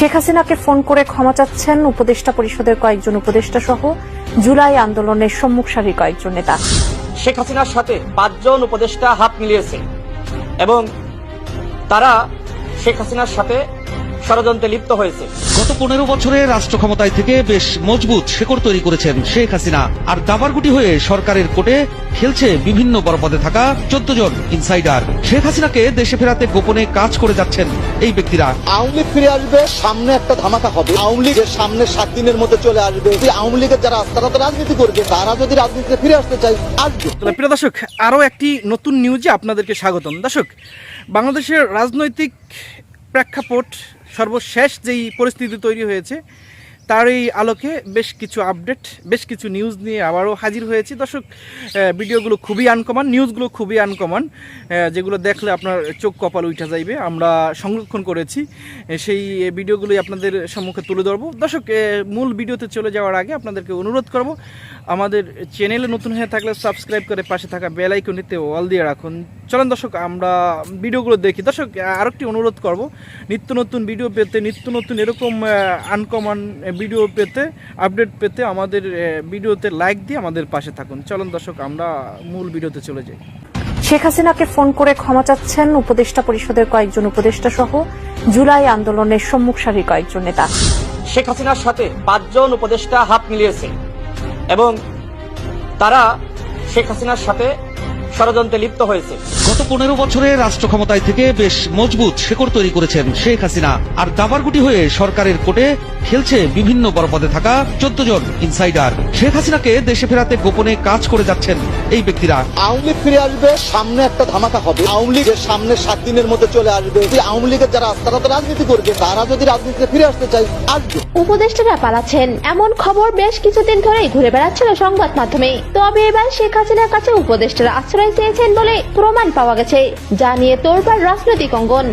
শেখ হাসিনাকে ফোন করে ক্ষমা চাচ্ছেন উপদেষ্টা পরিষদের কয়েকজন উপদেষ্টা সহ জুলাই আন্দোলনের সম্মুখ সারির কয়েকজন নেতা। শেখ হাসিনার সাথে 5 জন উপদেষ্টা হাত মিলিয়েছে এবং তারা শেখ হাসিনার সাথে ষড়যন্ত্রে লিপ্ত হয়েছে। গত 15 বছরে রাষ্ট্র ক্ষমতায় থেকে বেশ মজবুত শেকড় তৈরি করেছেন শেখ হাসিনা, আর দাবারগুটি হয়ে সরকারের কোর্টে খেলছে বিভিন্ন বড় পদে থাকা 14 জন ইনসাইডার। শেখ হাসিনাকে দেশে ফেরাতে গোপনে কাজ করে যাচ্ছেন এই ব্যক্তিরা। আওয়ামী লীগ ফিরে আসবে, সামনে একটা ধামাকা হবে। আওয়ামী লীগের সামনে 7 দিনের মধ্যে চলে আসবে। আওয়ামী লীগের যারা আস্থাগত রাজনীতি করবে তারা যদি রাজনীতিতে ফিরে আসতে চায় আসবে। প্রিয় দর্শক, আরও একটি নতুন নিউজে আপনাদেরকে স্বাগতম। দর্শক, বাংলাদেশের রাজনৈতিক প্রেক্ষাপট সর্বশেষ যেই পরিস্থিতি তৈরি হয়েছে তারই আলোকে বেশ কিছু আপডেট, বেশ কিছু নিউজ নিয়ে আবারও হাজির হয়েছি। দর্শক, ভিডিওগুলো খুবই আনকমন, নিউজগুলো খুবই আনকমন, যেগুলো দেখলে আপনার চোখ কপাল উঠে যাইবে। আমরা সংরক্ষণ করেছি, সেই ভিডিওগুলোই আপনাদের সম্মুখে তুলে ধরবো। দর্শক, মূল ভিডিওতে চলে যাওয়ার আগে আপনাদেরকে অনুরোধ করব, আমাদের চ্যানেলে নতুন হয়ে থাকলে সাবস্ক্রাইব করে পাশে থাকা বেল আইকনটিতে অল দিয়ে রাখুন। চলেন দর্শক, আমরা ভিডিওগুলো দেখি। দর্শক, আরেকটি অনুরোধ করব, নিত্য নতুন ভিডিও পেতে, নিত্য নতুন এরকম আনকমন ভিডিও পেতে, আপডেট পেতে আমাদের ভিডিওতে লাইক দিয়ে আমাদের পাশে থাকুন। চলুন দর্শক, আমরা মূল ভিডিওতে চলে যাই। শেখ হাসিনাকে ফোন করে ক্ষমা চাচ্ছেন উপদেষ্টা পরিষদের কয়েকজন উপদেষ্টা সহ জুলাই আন্দোলনের সম্মুখ সারির কয়েকজন নেতা। শেখ হাসিনার সাথে 5 জন উপদেষ্টা হাত মিলিয়েছে এবং তারা শেখ হাসিনার সাথে ষড়যন্ত্রে লিপ্ত হয়েছে। গত 15 বছরে রাষ্ট্র ক্ষমতায় থেকে বেশ মজবুত শেকড় তৈরি করেছেন শেখ হাসিনা, আর দাবারগুটি হয়ে সরকারের কোর্টে খেলছে বিভিন্ন বড় পদে থাকা 14 জন ইনসাইডার। শেখ হাসিনাকে দেশে ফেরাতে গোপনে কাজ করে যাচ্ছেন এই ব্যক্তিরা। আওয়ামী লীগ ফিরে আসবে, সামনে একটা ধামাকা হবে। আওয়ামী লীগের সামনে 7 দিনের মধ্যে চলে আসবে। আওয়ামী লীগের যারা আস্থাগত রাজনীতি করবে তারা যদি রাজনীতিতে ফিরে আসতে চায় আসবে। উপদেষ্টারা পালাচ্ছেন এমন খবর বেশ কিছুদিন ধরেই ঘুরে বেড়াচ্ছিল সংবাদ মাধ্যমে। তবে এবার শেখ হাসিনার কাছে উপদেষ্টারা আশ্রয় চেয়েছেন বলে প্রমাণ পাওয়া গেছে, যা নিয়ে তোলপাড় রাজনৈতিক অঙ্গন।